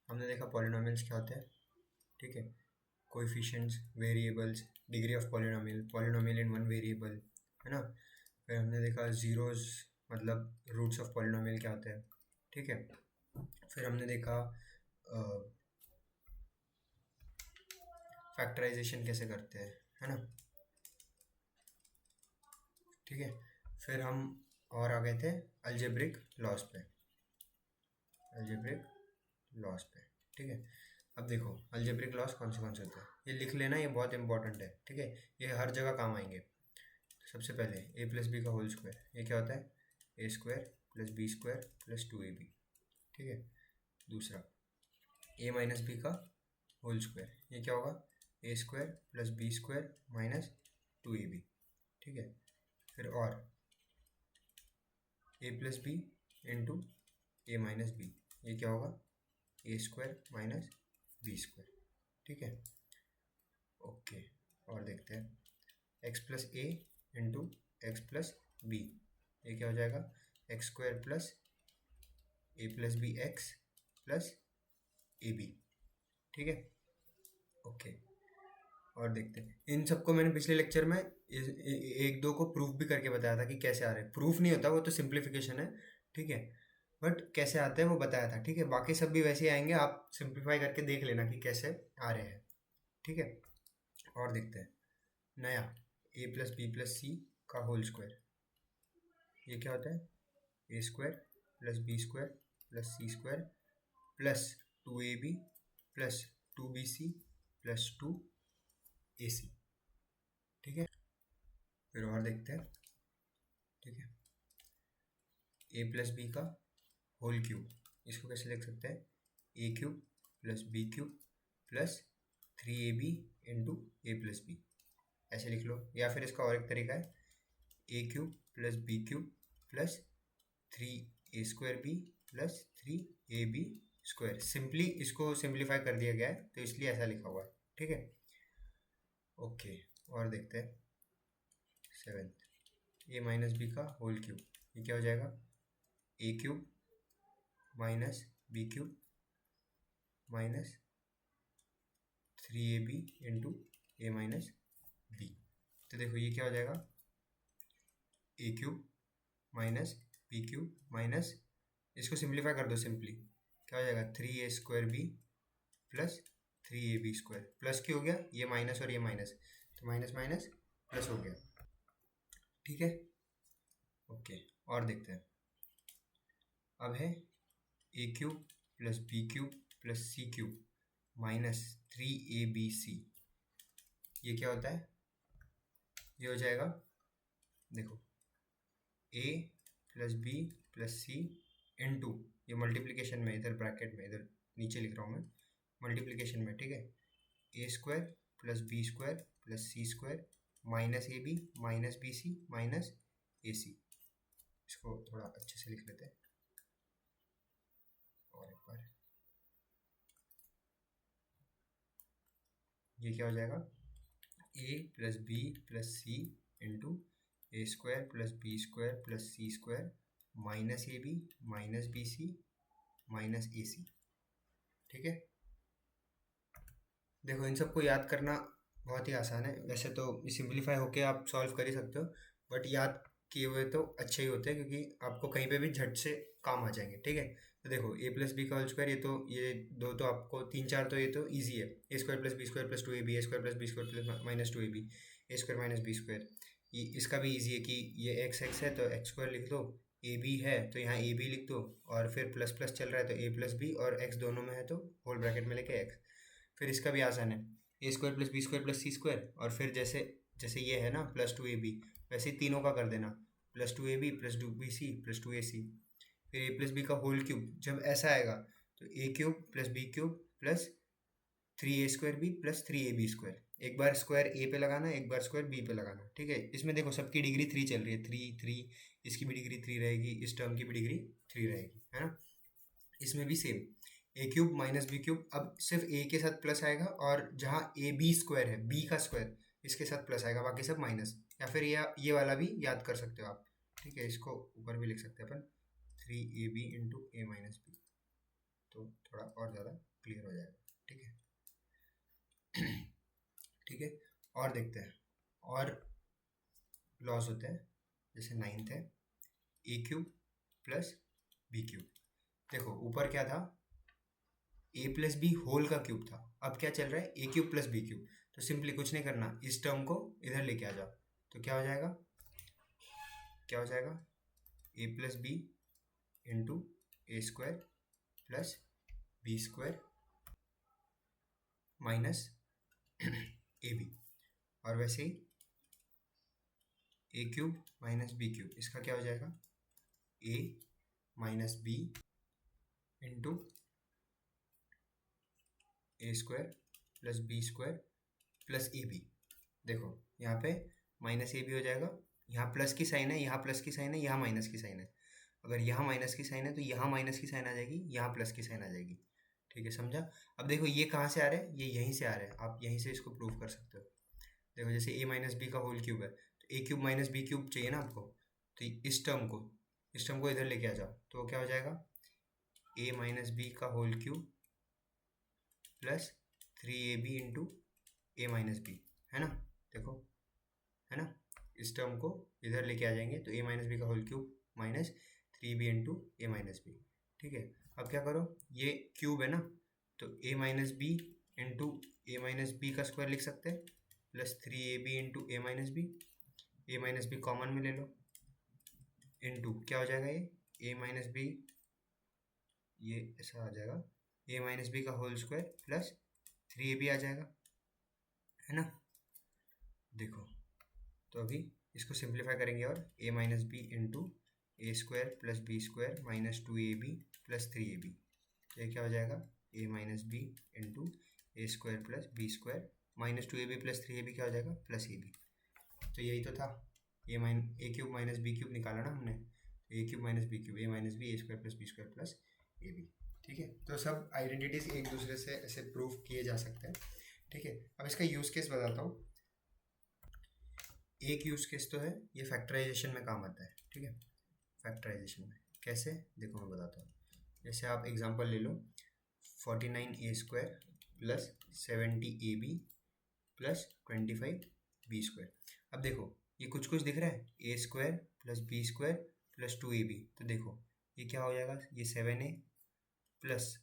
हमने देखा पॉलिनोमियल्स क्या होते हैं, ठीक है, coefficients, variables, degree of polynomial in one variable, है ना। फिर हमने देखा जीरोस मतलब रूट्स ऑफ पॉलिनोमियल क्या होते हैं, ठीक है। फिर हमने देखा फैक्टराइजेशन कैसे करते हैं, है ना, ठीक है। फिर हम और आ गए थे अलजेब्रिक लॉस पे, अलजेब्रिक लॉस पे, ठीक है। अब देखो अलजेब्रिक लॉस कौन से होते हैं, ये लिख लेना, ये बहुत इंपॉर्टेंट है, ठीक है, ये हर जगह काम आएंगे। सबसे पहले ए प्लस बी का होल स्क्वायर, ये क्या होता है, ए square plus B square plus 2ab, ठीक है। दूसरा ए माइनस बी का होल स्क्वायर, ये क्या होगा, A square plus B square minus 2ab, ठीक है। फिर और A plus B into A minus B, ये क्या होगा, A square minus B square, ठीक है, ओके। और देखते हैं X plus A into x plus B, ये क्या हो जाएगा, X square plus A plus B X plus A B, ठीक है, ओके। और देखते हैं इन सबको मैंने पिछले लेक्चर में एक दो को प्रूफ भी करके बताया था कि कैसे आ रहे हैं, प्रूफ नहीं होता, वो तो सिंप्लीफिकेशन है, ठीक है, बट कैसे आते हैं वो बताया था, ठीक है। बाकी सब भी वैसे ही आएंगे, आप सिंप्लीफाई करके देख लेना कि कैसे आ रहे हैं, ठीक है। और देखते हैं नया A plus B plus C का होल स्क्वायर, ये क्या होता है, ए square plus B square plus C square plus 2ab plus 2bc plus 2ac, ठीक है। फिर और देखते हैं, ठीक है, ए प्लस बी का होल क्यूब, इसको कैसे लिख सकते हैं, A cube plus B cube plus 3ab into A plus B, ऐसे लिख लो। या फिर इसका और एक तरीका है, A cube plus B cube plus 3a² B plus 3ab square, simply इसको सिंप्लीफाई कर दिया गया है तो इसलिए ऐसा लिखा हुआ है, ठीक है, ओके। और देखते हैं सेवेंथ ए माइनस बी का होल क्यूब, ये क्या हो जाएगा, A cube minus B cube minus 3ab into A minus B, तो देखो ये क्या हो जाएगा, A cube minus B cube minus, इसको सिंप्लीफाई कर दो सिंपली, क्या हो जाएगा, 3a² B plus 3ab square, plus क्यों हो गया, ये माइनस और ये माइनस, तो माइनस माइनस प्लस हो गया, ठीक है, ओके। और देखते हैं अब है A cube plus B cube plus C cube minus 3abc, ये क्या होता है, ये हो जाएगा, देखो A plus B plus C into, ये मल्टीप्लिकेशन में, इधर ब्रैकेट में, इधर नीचे लिख रहा हूँ मैं, मल्टीप्लिकेशन में, ठीक है, ए square plus B square plus C square minus A B minus B C minus A C, इसको थोड़ा अच्छे से लिख लेते हैं और एक बार, ये क्या हो जाएगा, A plus B plus C into A square plus B square plus C square minus A B minus B C minus A C, ठीक है। देखो इन सबको याद करना बहुत ही आसान है, वैसे तो सिंप्लीफाई होके आप सॉल्व कर ही सकते हो, बट याद किए हुए तो अच्छे ही होते हैं क्योंकि आपको कहीं पे भी झट से काम आ जाएंगे, ठीक है। तो देखो ए प्लस बी का होल स्क्वायर, ये दो तो आपको, तीन चार तो ये तो ईजी है, ए square plus B square plus 2ab, A square plus B square plus minus 2ab, A square minus B square, ये इसका भी ईजी है कि ये एक्स एक्स है तो एक्स स्क्वायर लिख दो, ए बी है तो यहाँ ए बी लिख दो, और फिर प्लस प्लस चल रहा है तो ए प्लस बी, और एक्स दोनों में है तो होल ब्रैकेट में लेके एक्स। फिर इसका भी आसान है, ए square plus B square plus C square, और फिर जैसे जैसे ये है ना प्लस 2ab, वैसे ही तीनों का कर देना, plus 2ab plus 2bc plus 2ac। फिर ए प्लस बी का होल क्यूब, जब ऐसा आएगा तो A cube plus B cube plus 3a² B plus 3ab square, एक बार स्क्वायर ए पे लगाना, एक बार स्क्वायर बी पे लगाना, ठीक है। इसमें देखो सबकी डिग्री 3 चल रही है, 3 3, इसकी भी डिग्री 3 रहेगी, इस टर्म की भी डिग्री 3 रहेगी, है ना। इसमें भी सेम, ए क्यूब माइनस बी क्यूब, अब सिर्फ ए के साथ प्लस आएगा, और जहाँ ए बी स्क्वायर है, बी का स्क्वायर, इसके साथ प्लस आएगा, बाकी सब माइनस, या फिर ये वाला भी याद कर सकते हो आप, ठीक है। इसको ऊपर भी लिख सकते हैं अपन, 3ab into A minus B, तो थोड़ा और ज़्यादा क्लियर हो जाएगा। ठीक है ठीक है। और देखते हैं और लॉस होते हैं। जैसे नाइन्थ है A cube plus B cube. देखो ऊपर क्या था, ए प्लस बी होल का क्यूब था, अब क्या चल रहा है A cube plus B cube. तो सिंपली कुछ नहीं करना, इस टर्म को इधर लेके आ जाओ। तो क्या हो जाएगा, क्या हो जाएगा, A plus B into A square plus B square minus A B. और वैसे ही A cube minus B cube, इसका क्या हो जाएगा, ए माइनस बी इंटू ए square plus B square plus ए बी। देखो यहाँ पे माइनस ए बी हो जाएगा, यहाँ प्लस की साइन है, यहाँ प्लस की साइन है, यहाँ माइनस की साइन है। अगर यहाँ माइनस की साइन है तो यहाँ माइनस की साइन आ जाएगी, यहाँ प्लस की साइन आ जाएगी। ठीक है, समझा। अब देखो ये कहाँ से आ रहा है, ये यहीं से आ रहा है, आप यहीं से इसको प्रूव कर सकते हो। देखो जैसे ए माइनस बी का होल क्यूब है, तो A cube minus B cube चाहिए ना आपको, तो इस टर्म को इधर लेके आ जाओ। तो क्या हो जाएगा, ए माइनस बी का whole cube plus 3ab into A minus B, है ना। देखो है ना, इस टर्म को इधर लेके आ जाएंगे तो ए माइनस बी का whole cube minus 3b into A minus B. ठीक है, अब क्या करो, ये क्यूब है ना, तो A minus B into A minus B का स्क्वायर लिख सकते हैं, plus 3ab into A minus B common में ले लो, इंटू क्या हो जाएगा, ये ए माइनस बी, ये ऐसा आ जाएगा, ए माइनस बी का होल स्क्वायर प्लस 3ab आ जाएगा, है ना। देखो तो अभी इसको सिंप्लीफाई करेंगे और a minus B into A square plus B square minus 2ab plus 3ab। ये क्या हो जाएगा, ए माइनस बी इंटू ए square plus B square minus 2ab plus 3ab क्या हो जाएगा, प्लस ab। तो यही तो था, a cube minus B cube निकाला ना हमने, a cube minus B cube, a minus b a square plus B square plus A B. ठीक है, तो सब आइडेंटिटीज एक दूसरे से ऐसे प्रूव किए जा सकते हैं। ठीक है, अब इसका यूज केस बताता हूँ। एक यूज केस तो है ये फैक्टराइजेशन में काम आता है। ठीक है, फैक्टराइजेशन में कैसे, देखो मैं बताता हूँ। जैसे आप एग्जांपल ले लो, 49a square plus 70ab plus 25b square. अब देखो ये कुछ कुछ दिख रहा है, ए square plus B square plus 2ab। तो देखो ये क्या हो जाएगा, ये 7a प्लस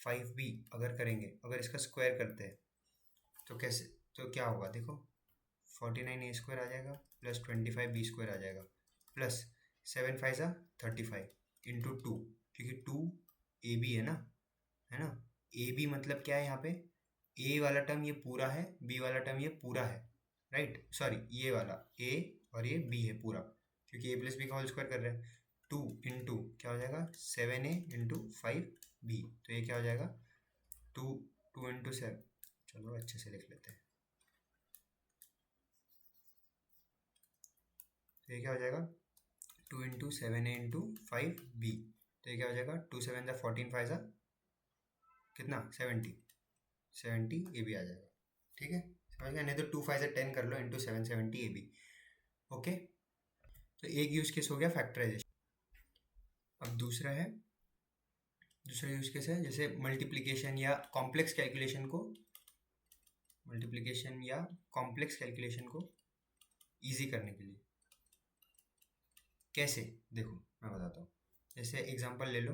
5b अगर करेंगे, अगर इसका स्क्वायर करते हैं तो कैसे, तो क्या होगा, देखो 49a स्क्वायर आ जाएगा प्लस 25b स्क्वायर आ जाएगा प्लस 7 5 सा 35 इंटू 2, क्योंकि 2ab है ना। ab मतलब क्या है यहाँ पे, a वाला टर्म ये पूरा है, b वाला टर्म ये पूरा है, राइट। सॉरी ये वाला a और ये b है पूरा, क्योंकि a प्लस बी का होल स्क्वायर कर रहे हैं। 2 इंटू क्या हो जाएगा, 7a इंटू 5b। तो ये क्या हो जाएगा, 2 इंटू 7, चलो अच्छे से लिख लेते हैं। तो ये क्या हो जाएगा, 2 इंटू 7a इंटू 5b। तो ये क्या हो जाएगा, 2 7 ज़ा 14 5 ज़ा कितना 70 ए बी आ जाएगा। ठीक है, समझ गया, नहीं तो 2 5 ज़ा 10 कर लो इंटू 7 70 ए बी। ओके, तो एक यूज केस हो गया फैक्टराइजेशन। अब दूसरा यूज केस है जैसे मल्टीप्लिकेशन या कॉम्प्लेक्स कैलकुलेशन को ईजी करने के लिए। कैसे, देखो मैं बताता हूँ। जैसे एग्जांपल ले लो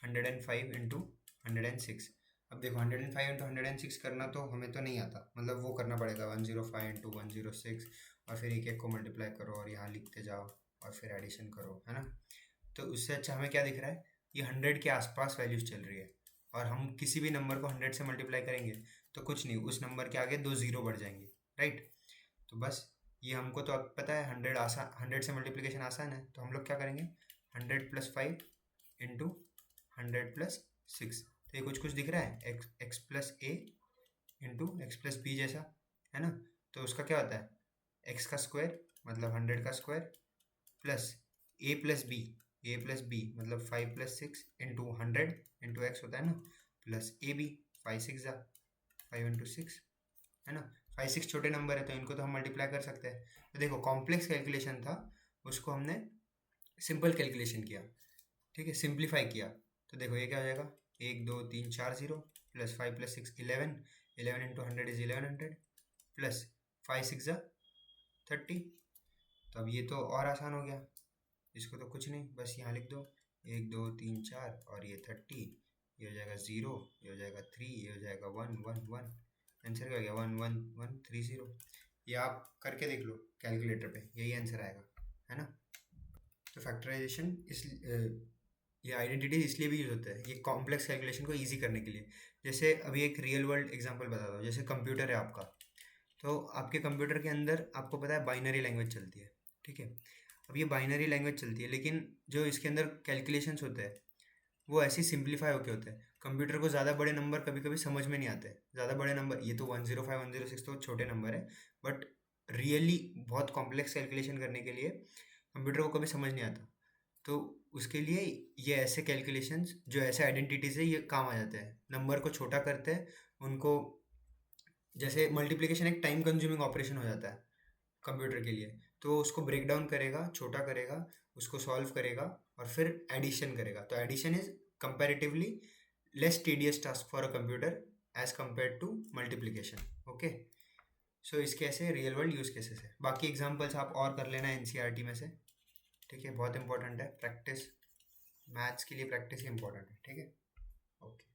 105 इंटू 106। अब देखो 105 इंटू 106 करना तो हमें तो नहीं आता, मतलब वो करना पड़ेगा 105 इंटू 106 और फिर एक एक को मल्टीप्लाई करो और यहाँ लिखते जाओ और फिर एडिशन करो, है ना। तो उससे अच्छा हमें क्या दिख रहा है, ये 100 के आसपास वैल्यूज चल रही है और हम किसी भी नंबर को 100 से मल्टीप्लाई करेंगे तो कुछ नहीं, उस नंबर के आगे 2 0 बढ़ जाएंगे, राइट। तो बस ये हमको तो अब पता है 100 से मल्टीप्लिकेशन आसान है, तो हम लोग क्या करेंगे 100 प्लस 5 इंटू 100 प्लस 6। तो ये कुछ कुछ दिख रहा है, x plus A into x plus B जैसा, है ना। तो उसका क्या होता है, एक्स का स्क्वायर मतलब 100 का square plus A plus B मतलब 5 प्लस 6 इंटू 100 इंटू एक्स होता है ना, प्लस ए बी 5 6 ज़ा 5 इंटू 6, है ना। 5 6 छोटे नंबर है तो इनको तो हम मल्टीप्लाई कर सकते हैं। तो देखो कॉम्प्लेक्स कैलकुलेशन था, उसको हमने सिंपल कैलकुलेशन किया, ठीक है, सिंप्लीफाई किया। तो देखो ये क्या हो जाएगा, 1 2 3 4 0 plus 5 plus 6 11, 11 into 100 is 1100 plus 5 6 30। तो अब ये तो और आसान हो गया, इसको तो कुछ नहीं, बस यहाँ लिख दो 1 2 3 4 और ये 30, ये हो जाएगा 0, ये हो जाएगा 3, ये हो जाएगा 1 1 1। आंसर क्या हो गया 1 1 1 3 0। ये आप करके देख लो कैलकुलेटर पे, यही आंसर आएगा, है ना। तो फैक्टराइजेशन ये आइडेंटिटी इसलिए भी यूज होता है, ये कॉम्प्लेक्स कैलकुलेशन को इजी करने के लिए। जैसे अभी एक रियल वर्ल्ड एग्जांपल बताता हूँ, जैसे कंप्यूटर है आपका, तो आपके कंप्यूटर के अंदर आपको पता है बाइनरी लैंग्वेज चलती है, ठीक है। अब ये बाइनरी लैंग्वेज चलती है, लेकिन जो इसके अंदर कैलकुलेशंस होते हैं वो ऐसे सिंप्लीफाई होके होते हैं। कंप्यूटर को ज़्यादा बड़े नंबर कभी कभी समझ में नहीं आते, ज़्यादा बड़े नंबर, ये तो 105 106 तो छोटे नंबर है, बट रियली बहुत कॉम्प्लेक्स कैलकुलेशन करने के लिए कंप्यूटर को कभी समझ नहीं आता। तो उसके लिए ये ऐसे कैलकुलेशंस, जो ऐसे आइडेंटिटीज है, ये काम आ जाते हैं, नंबर को छोटा करते हैं उनको। जैसे मल्टीप्लिकेशन एक टाइम कंज्यूमिंग ऑपरेशन हो जाता है कंप्यूटर के लिए, तो वो उसको ब्रेक डाउन करेगा, छोटा करेगा, उसको सॉल्व करेगा और फिर एडिशन करेगा। तो addition is comparatively less tedious task for a computer as compare to multiplication. Okay, so इसके ऐसे रियल वर्ल्ड यूज केसेस है, बाकी एग्जांपल्स आप और कर लेना एनसीईआरटी में से, ठीक है। बहुत इंपॉर्टेंट है प्रैक्टिस, मैथ्स के लिए प्रैक्टिस ही इंपॉर्टेंट है, ठीक है। ओके।